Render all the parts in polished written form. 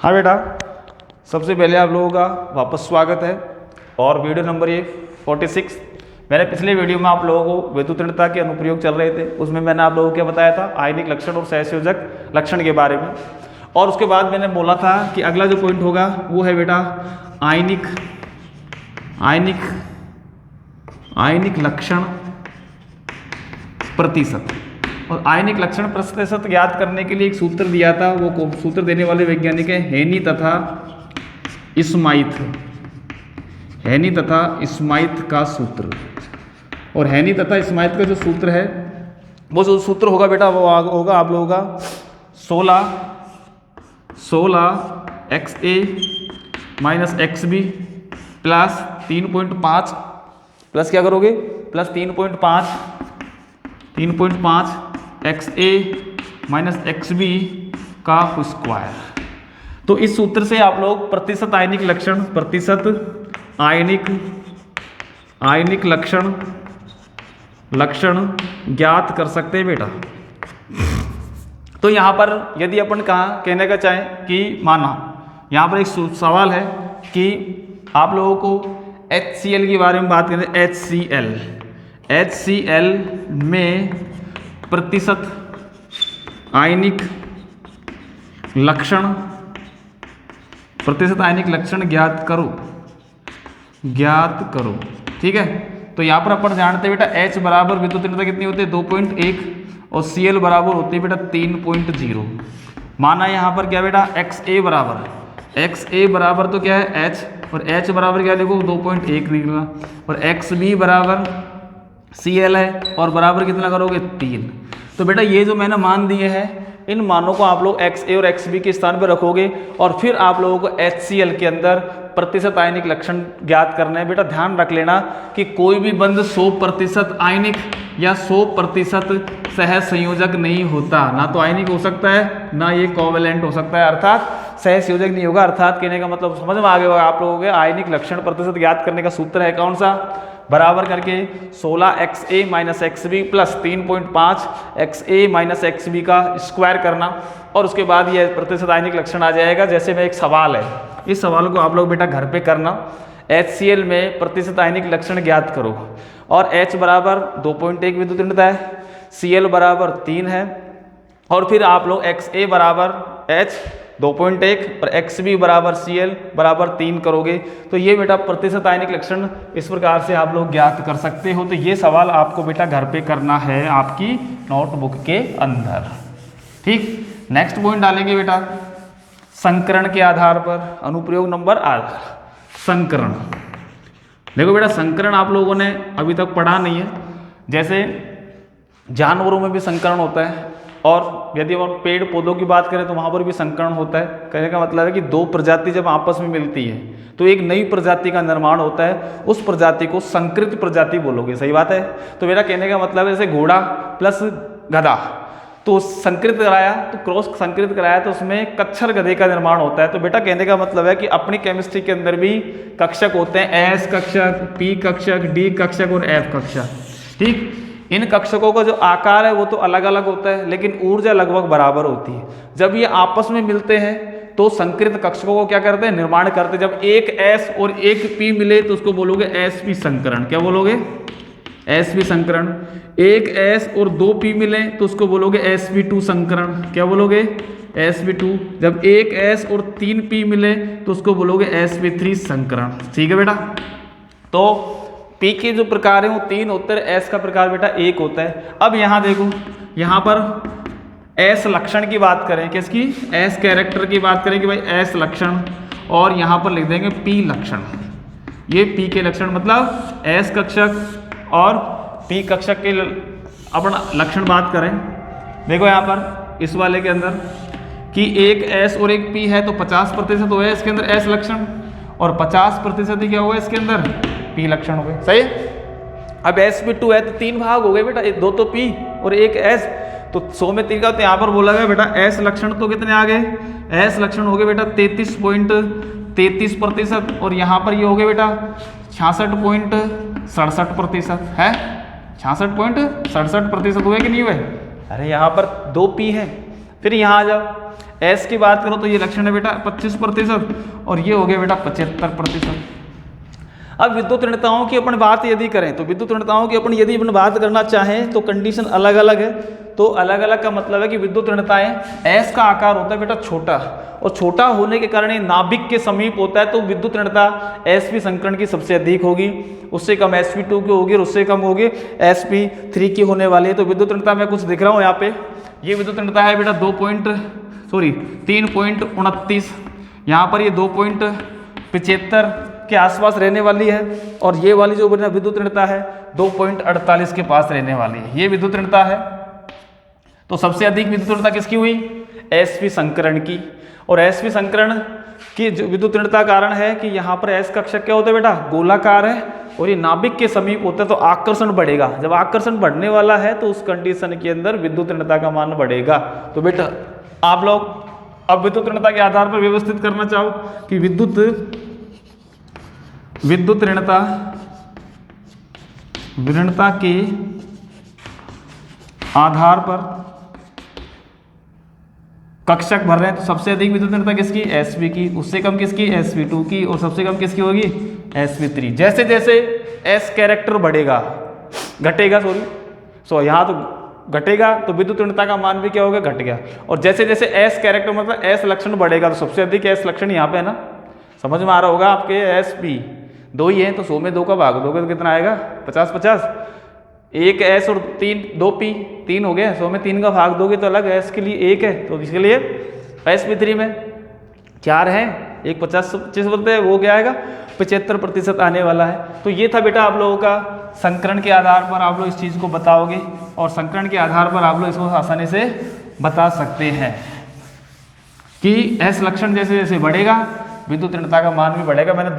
हाँ बेटा, सबसे पहले आप लोगों का वापस स्वागत है। और वीडियो नंबर ये 46। मैंने पिछले वीडियो में आप लोगों को विद्युतीर्णता के अनुप्रयोग चल रहे थे, उसमें मैंने आप लोगों को क्या बताया था, आयनिक लक्षण और सहसंयोजक लक्षण के बारे में। और उसके बाद मैंने बोला था कि अगला जो पॉइंट होगा वो है बेटा आयनिक लक्षण प्रतिशत। और आयनिक लक्षण प्रतिशत ज्ञात करने के लिए एक सूत्र दिया था, वो सूत्र देने वाले वैज्ञानिक हैं हेनी तथा स्माइथ का सूत्र। और हेनी तथा स्माइथ का जो सूत्र है, वो जो सूत्र होगा बेटा वो होगा आप लोगों का 16 XA-XB प्लस 3.5 प्लस क्या करोगे, प्लस 3.5 XA-XB का स्क्वायर। तो इस सूत्र से आप लोग प्रतिशत आयनिक लक्षण ज्ञात कर सकते हैं बेटा। तो यहाँ पर यदि अपन कहने का चाहें कि माना यहाँ पर एक सवाल है कि आप लोगों को HCl के बारे में बात करें। HCl में प्रतिशत आयनिक लक्षण ज्ञात करो। ठीक है, तो यहाँ पर अपन जानते हैं बेटा H बराबर विद्युतीर्णता कितनी होती है 2.1 और Cl बराबर होती है बेटा 3.0। माना यहाँ पर क्या बेटा XA बराबर तो क्या है H, और H बराबर क्या लिखो 2.1 निकला, और XB बराबर Cl है और बराबर कितना करोगे 3। तो बेटा ये जो मैंने मान दिए हैं, इन मानों को आप लोग XA और XB के स्थान पर रखोगे और फिर आप लोगों को HCl के अंदर प्रतिशत आयनिक लक्षण ज्ञात करना है। बेटा ध्यान रख लेना कि कोई भी बंध 100% आयनिक या 100% सहसंयोजक नहीं होता। ना तो आयनिक हो सकता है, ना ये कोवेलेंट हो सकता है, अर्थात सहसंयोजक नहीं होगा। अर्थात कहने का मतलब समझ में आ गया होगा आप लोगों के। आयनिक लक्षण प्रतिशत ज्ञात करने का सूत्र है कौन सा, बराबर करके 16 XA-XB प्लस 3.5 XA-XB का स्क्वायर करना, और उसके बाद ये प्रतिशत आयनिक लक्षण आ जाएगा। जैसे में एक सवाल है, इस सवाल को आप लोग बेटा घर पे करना। HCl में प्रतिशत आयनिक लक्षण ज्ञात करो, और H बराबर 2.1 विद्युतीर्णता है, Cl बराबर 3 है, और फिर आप लोग XA बराबर H 2.1 और XB बराबर Cl बराबर 3 करोगे। तो ये बेटा प्रतिशत आयनिक लक्षण इस प्रकार से आप लोग ज्ञात कर सकते हो। तो ये सवाल आपको बेटा घर पे करना है आपकी नोटबुक के अंदर। ठीक, नेक्स्ट पॉइंट डालेंगे बेटा संकरण के आधार पर। अनुप्रयोग नंबर 8 संकरण। देखो बेटा संकरण आप लोगों ने अभी तक पढ़ा नहीं है। जैसे जानवरों में भी संकरण होता है, और यदि हम पेड़ पौधों की बात करें तो वहाँ पर भी संकरण होता है। कहने का मतलब है कि दो प्रजाति जब आपस में मिलती है तो एक नई प्रजाति का निर्माण होता है, उस प्रजाति को संकृत प्रजाति बोलोगे। सही बात है। तो मेरा कहने का मतलब है जैसे घोड़ा प्लस गधा, तो संकृत कराया तो क्रॉस संकृत कराया तो उसमें कच्छर गधे का निर्माण होता है। तो बेटा कहने का मतलब है कि अपनी केमिस्ट्री के अंदर भी कक्षक होते हैं, S कक्षक, P कक्षक, D कक्षक और F कक्षक। ठीक, इन कक्षकों का जो आकार है वो तो अलग अलग होता है, लेकिन ऊर्जा लगभग बराबर होती है। जब ये आपस में मिलते हैं तो संकृत कक्षकों को क्या करते हैं, निर्माण करते हैं। जब एक S और एक P मिले तो उसको बोलोगे sp संकरण। क्या बोलोगे, sp संकरण। एक S और 2 P मिले तो उसको बोलोगे sp2 संकरण। क्या बोलोगे, sp2। जब एक S और 3 P मिले तो उसको बोलोगे sp3 संकरण। ठीक है बेटा। तो P के जो प्रकार है वो 3 होते हैं, S का प्रकार बेटा 1 होता है। अब यहाँ देखो, यहाँ पर S लक्षण की बात करें, किसकी, S कैरेक्टर की बात करें कि भाई S लक्षण, और यहाँ पर लिख देंगे P लक्षण। ये P के लक्षण मतलब S कक्षक और P कक्षक के अपन लक्षण बात करें। देखो यहाँ पर इस वाले के अंदर कि एक S और एक P है तो 50% हो गया इसके अंदर S लक्षण, और 50% ही क्या हुआ इसके अंदर P लक्षण हो गए। सही है। अब sp2 है तो 3 भाग हो गए बेटा, 2 तो P और 1 S, तो 100 में 3 का। तो यहाँ पर बोला गया बेटा S लक्षण तो कितने आ गए, S लक्षण हो गए बेटा 33.33%, और यहाँ पर ये हो गए बेटा 66.67% है। 66.67% हुए कि नहीं हुए। अरे यहाँ पर 2 P है। फिर यहाँ आ जाओ, एस की बात करो तो ये लक्षण है बेटा 25% और ये हो गया बेटा 75%। अब विद्युत ऋणताओं की अपन बात यदि करें तो विद्युत ऋणताओं की यदि अपन बात करना चाहें तो कंडीशन अलग अलग है। तो अलग अलग का मतलब है कि विद्युत ऋणताएं एस का आकार होता है बेटा छोटा, और छोटा होने के कारण ये नाभिक के समीप होता है, तो विद्युत ऋणता sp संकरण की सबसे अधिक होगी, उससे कम sp2 की होगी और उससे कम होगी sp3 की होने वाली है। तो विद्युत ऋणता मैं कुछ दिख रहा हूँ यहाँ पे, ये विद्युत ऋणता है बेटा 3.29, यहाँ पर ये 2.75 के आसपास रहने वाली है, और ये वाली जो विद्युत ऋणता है 2.48 के पास रहने वाली है, ये विद्युत ऋणता है। तो सबसे अधिक विद्युत ऋणता किसकी हुई? sp संकरण की। और sp संकरण की जो विद्युत ऋणता कारण है कि यहाँ पर s कक्षक क्या होता है बेटा? गोलाकार है, और ये नाभिक के समीप होता है, तो आकर्षण बढ़ेगा। जब आकर्षण बढ़ने वाला है तो उस कंडीशन के अंदर विद्युत ऋणता का मान बढ़ेगा। तो बेटा आप लोग अब विद्युत ऋणता के आधार पर व्यवस्थित करना चाहो कि विद्युत ऋणता के आधार पर कक्षक भर रहे हैं, तो सबसे अधिक विद्युत ऋणता किसकी? sp की, उससे कम किसकी? sp2 की, और सबसे कम किसकी होगी? sp3। जैसे जैसे s कैरेक्टर बढ़ेगा घटेगा यहाँ तो घटेगा, तो विद्युत ऋणता का मान भी क्या होगा? घट गया। और जैसे जैसे s कैरेक्टर मतलब s लक्षण बढ़ेगा, तो सबसे अधिक s लक्षण यहाँ पे है ना, समझ में आ रहा होगा आपके। sp 2 ही है, तो 100 में 2 का भाग दोगे तो कितना आएगा? 50-50। एक s और 2p 3 हो गया, 100 में 3 का भाग दोगे तो अलग s के लिए 1 है, तो इसके लिए sp3 में 4 है, 1 50-25 बोलते हैं, वो क्या आएगा? 75% आने वाला है। तो ये था बेटा आप लोगों का संकरण के आधार पर आप लोग इस चीज़ को बताओगे, और संकरण के आधार पर आप लोग इसको आसानी से बता सकते हैं कि s लक्षण जैसे जैसे बढ़ेगा विद्युत ऋणता का मान भी बढ़ेगा। मैंने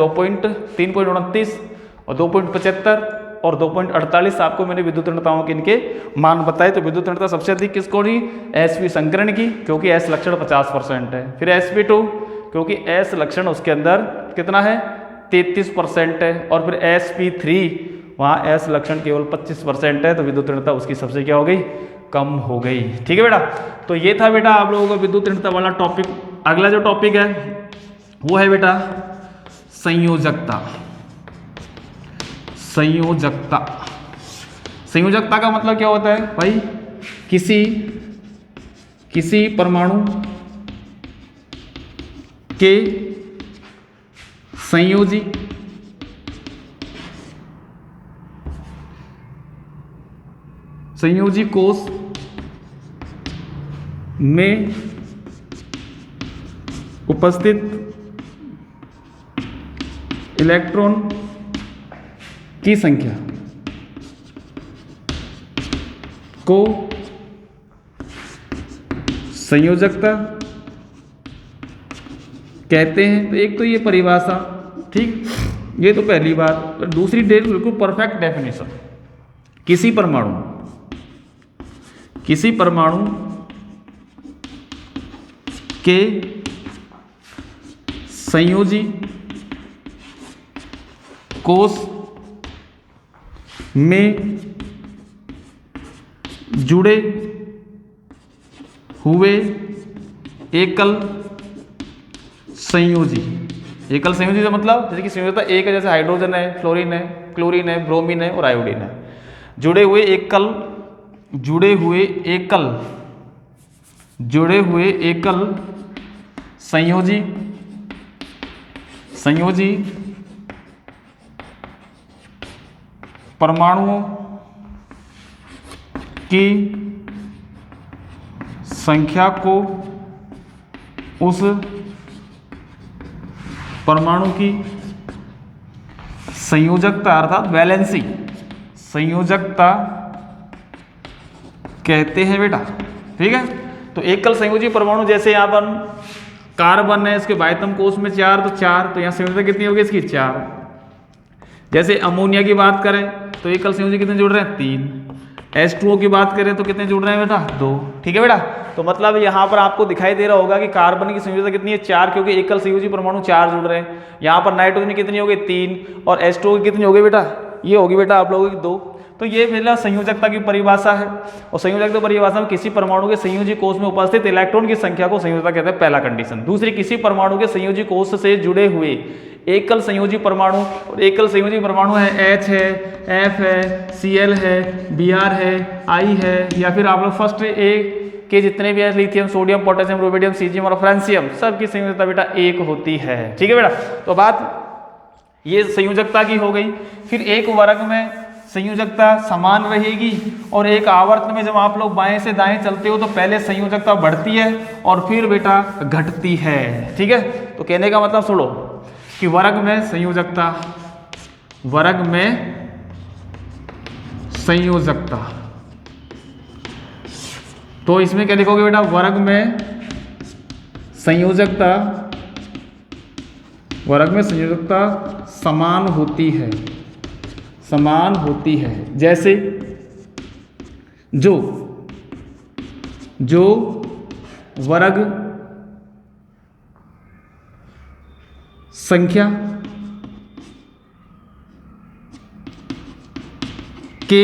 3.29 और 2.75 और 2.48 आपको मैंने विद्युत ऋणताओं के इनके मान बताए। तो विद्युत ऋणता सबसे अधिक किसको रही? sp संकरण की, क्योंकि s लक्षण 50% है। फिर sp2 क्योंकि s लक्षण उसके अंदर कितना है? 33% है। और फिर sp3 वहाँ s लक्षण केवल 25% है, तो विद्युत ऋणता उसकी सबसे क्या हो गई? कम हो गई। ठीक है बेटा, तो ये था बेटा आप लोगों का विद्युत ऋणता वाला टॉपिक। अगला जो टॉपिक है वो है बेटा संयोजकता। संयोजकता का मतलब क्या होता है भाई? किसी परमाणु के संयोजी कोष में उपस्थित इलेक्ट्रॉन की संख्या को संयोजकता कहते हैं। तो एक तो ये परिभाषा, ठीक, ये तो पहली बात। दूसरी बिल्कुल परफेक्ट डेफिनेशन, किसी परमाणु के संयोजी कोष में जुड़े हुए एकल संयोजी का मतलब जैसे कि संयोजकता एक है, जैसे हाइड्रोजन है, फ्लोरीन है, क्लोरीन है, ब्रोमीन है और आयोडीन है। जुड़े हुए एकल संयोजी परमाणुओं की संख्या को उस परमाणु की संयोजकता अर्थात वैलेंसी संयोजकता कहते हैं बेटा। ठीक है, तो एकल संयोजी परमाणु जैसे यहाँ पर कार्बन है, इसके बाह्यतम कोष में 4, तो 4, तो यहाँ संयोजकता कितनी होगी इसकी? 4। जैसे अमोनिया की बात करें तो एकल संयोजी कितने जुड़ रहे हैं? 3। H2O की बात करें तो कितने जुड़ रहे हैं बेटा? 2। ठीक है बेटा, तो मतलब यहाँ पर आपको दिखाई दे रहा होगा कि कार्बन की संयोजकता कितनी है? 4, क्योंकि एकल संयोजी परमाणु 4 जुड़ रहे हैं। यहाँ पर नाइट्रोजन कितनी हो गई? 3, और H2O की कितनी हो गई बेटा? ये होगी बेटा आप लोगों की 2। तो ये पहला संयोजकता की परिभाषा है। और संयोजकता परिभाषा में किसी परमाणु के संयोजी कोष में उपस्थित इलेक्ट्रॉन की संख्या को संयोजकता कहते हैं, पहला कंडीशन। दूसरी, किसी परमाणु के संयोजी कोष से जुड़े हुए एकल संयोजी परमाणु, और एकल संयोजी परमाणु है H है, F है, Cl है, Br है, I है, या फिर आप लोग फर्स्ट A के जितने भी है lithium, sodium, potassium, rubidium, caesium और फ्रांसियम, सबकी संयोजकता बेटा 1 होती है। ठीक है बेटा, तो बात ये संयोजकता की हो गई। फिर एक वर्ग में संयोजकता समान रहेगी और एक आवर्त में जब आप लोग बाएं से दाएं चलते हो तो पहले संयोजकता बढ़ती है और फिर बेटा घटती है। ठीक है, तो कहने का मतलब सुनो कि वर्ग में संयोजकता, वर्ग में संयोजकता, तो इसमें क्या लिखोगे बेटा, वर्ग में संयोजकता, वर्ग में संयोजकता समान होती है, समान होती है। जैसे जो वर्ग संख्या के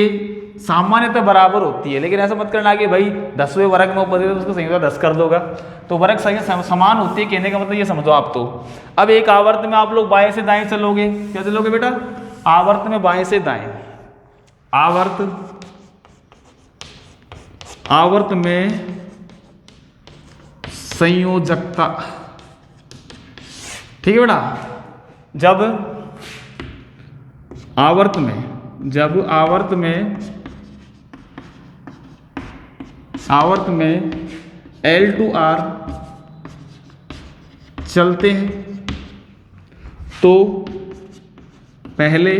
सामान्यतः बराबर होती है, लेकिन ऐसा मत करना कि भाई 10वें वर्ग में उपस्थित है तो उसको संयोजकता 10 कर दोगा। तो वर्ग संख्या समान होती है, कहने का मतलब ये समझो आप। तो अब एक आवर्त में आप लोग बाएं से दाएं चलोगे, क्या चलोगे बेटा, आवर्त में बाएं से दाएं, आवर्त में संयोजकता। ठीक है बेटा, जब आवर्त में L2R चलते हैं तो पहले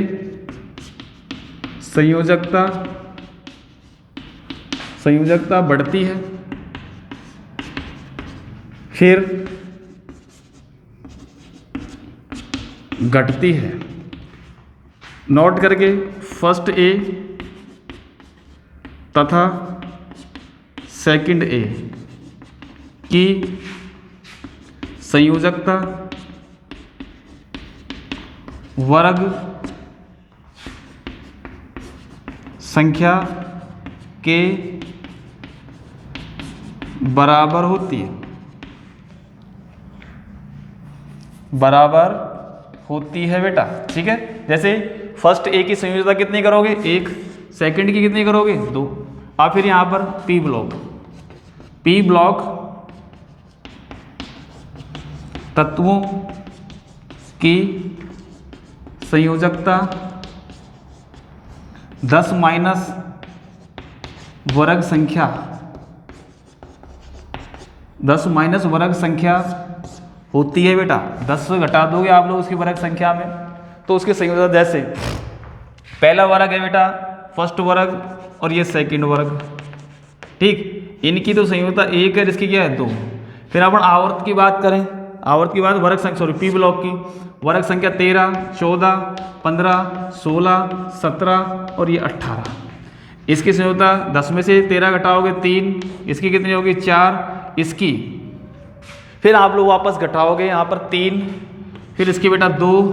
संयोजकता बढ़ती है, फिर घटती है। नोट करके, फर्स्ट A तथा सेकंड A की संयोजकता वर्ग संख्या के बराबर होती है, बराबर होती है बेटा। ठीक है, जैसे फर्स्ट ए की संयोजकता कितनी करोगे, 1, सेकंड की कितनी करोगे, 2। और फिर यहां पर पी ब्लॉक तत्वों की संयोजकता 10 माइनस वर्ग संख्या, 10 माइनस वर्ग संख्या होती है बेटा। 10 से घटा दोगे आप लोग उसकी वर्ग संख्या में तो उसकी संयोजकता, जैसे पहला वर्ग है बेटा फर्स्ट वर्ग और ये सेकंड वर्ग, ठीक, इनकी तो संयोजकता 1 है, इसकी क्या है 2। फिर अपन आवर्त की बात करें, आवर्त की बात वर्ग संख्या, पी ब्लॉक की वर्ग संख्या 13, 14, 15, 16, 17 और ये 18। इसकी संयोजकता 10 में से 13 घटाओगे 3, इसकी कितनी होगी 4, इसकी फिर आप लोग वापस घटाओगे यहाँ पर 3, फिर इसकी बेटा 2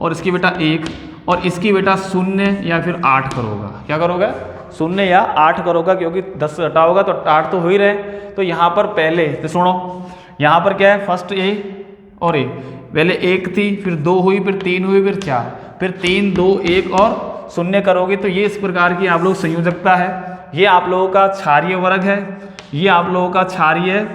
और इसकी बेटा 1 और इसकी बेटा 0 या फिर 8 करोगा। क्या करोगा, 0 या 8 करोगा, क्योंकि 10 घटाओगा तो 8 तो हो ही रहे। तो यहाँ पर पहले तो सुनो, यहाँ पर क्या है, फर्स्ट ए और ए, पहले 1 थी, फिर 2 हुई, फिर 3 हुई, फिर 4, फिर 3, 2, 1 और 0 करोगे तो ये इस प्रकार की आप लोग संयोजकता है। ये आप लोगों का क्षारीय वर्ग है, ये आप लोगों का क्षारीय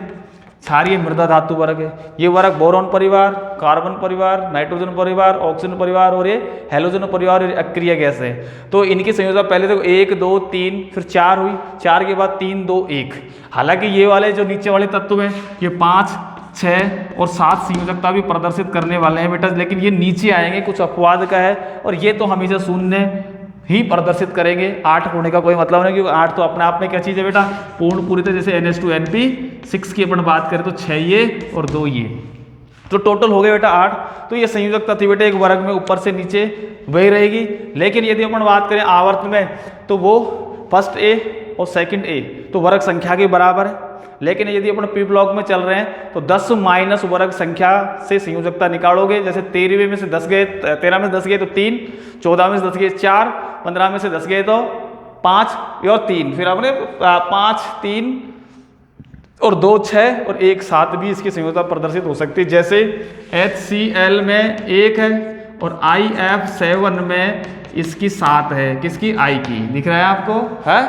मृदा धातु वर्ग है। ये वर्ग बोरॉन परिवार, कार्बन परिवार, नाइट्रोजन परिवार, ऑक्सीजन परिवार और ये हैलोजन परिवार और अक्रिय गैस है। तो इनकी संयोजकता पहले तो 1, 2, 3 फिर 4 हुई, 4 के बाद 3, 2, 1। हालांकि ये वाले जो नीचे वाले तत्व हैं ये 5, 6 और 7 संयोजकता भी प्रदर्शित करने वाले हैं बेटा, लेकिन ये नीचे आएंगे, कुछ अपवाद का है, और ये तो हमेशा 0 ही प्रदर्शित करेंगे। 8 होने का कोई मतलब नहीं, क्योंकि 8 तो अपने आप में क्या चीज़ है बेटा, पूर्ण पूरी तरह, जैसे NH2NP6 की अपन बात करें तो 6 ये और 2 ये, तो टोटल हो गए बेटा 8। तो ये संयोजकता थी बेटा एक वर्ग में ऊपर से नीचे वही रहेगी। लेकिन यदि अपन बात करें आवर्त में तो वो फर्स्ट ए और सेकंड ए तो वर्ग संख्या के बराबर है। लेकिन यदि अपन पी ब्लॉक में चल रहे हैं तो 10 माइनस वर्ग संख्या से संयोजकता निकालोगे। जैसे 13 में से 10 गए, 13 में से 10 गए तो 3, 14 में से 10 गए 4, 15 में से 10 गए तो 5 और 3, फिर आपने 5 3 और 2 6 और 1 7 भी इसकी संयोजकता प्रदर्शित हो सकती है। जैसे HCl में 1 है और IF7 में इसकी 7 है, किसकी, I की, दिख रहा है आपको, है।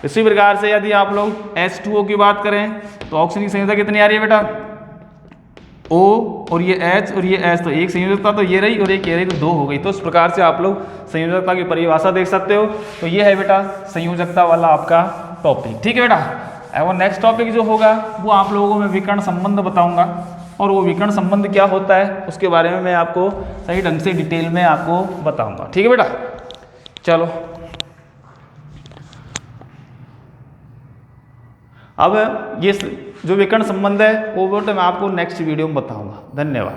इसी प्रकार से यदि आप लोग H2O की बात करें तो ऑक्सीजन की संयोजकता कितनी आ रही है बेटा, O और ये H और ये H, तो एक संयोजकता तो ये रही और एक ये रही, तो 2 हो गई। तो इस प्रकार से आप लोग संयोजकता की परिभाषा देख सकते हो। तो ये है बेटा संयोजकता वाला आपका टॉपिक, ठीक है बेटा। और नेक्स्ट टॉपिक जो होगा वो आप लोगों को मैं विकर्ण संबंध बताऊंगा, और वो विकर्ण संबंध क्या होता है उसके बारे में मैं आपको सही ढंग से डिटेल में आपको बताऊंगा, ठीक है बेटा। चलो अब ये जो विकर्ण संबंध है वो मैं आपको नेक्स्ट वीडियो में बताऊंगा। धन्यवाद।